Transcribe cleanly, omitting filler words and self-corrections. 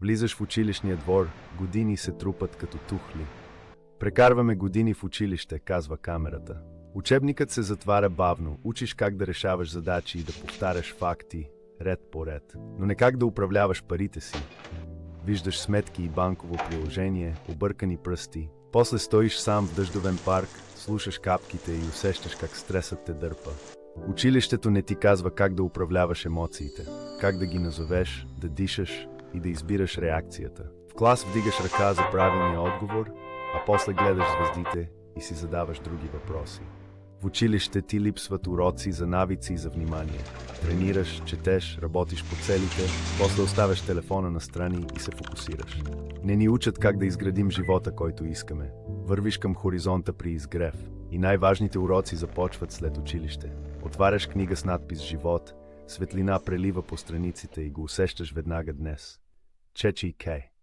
Влизаш в училищния двор, години се трупат като тухли. Прекарваме години в училище, казва камерата. Учебникът се затваря бавно, учиш как да решаваш задачи и да повтаряш факти, ред по ред, но не как да управляваш парите си. Виждаш сметки и банково приложение, объркани пръсти. После стоиш сам в дъждовен парк, слушаш капките и усещаш как стресът те дърпа. Училището не ти казва как да управляваш емоциите, как да ги назовеш, да дишаш и да избираш реакцията. В клас вдигаш ръка за правилния отговор, а после гледаш звездите и си задаваш други въпроси. В училище ти липсват уроци за навици и за внимание. Тренираш, четеш, работиш по целите, после оставяш телефона настрани и се фокусираш. Не ни учат как да изградим живота, който искаме. Вървиш към хоризонта при изгрев. И най-важните уроци започват след училище. Отваряш книга с надпис «Живот», светлина прелива по страниците и го усещаш веднага днес. Чечи Кей.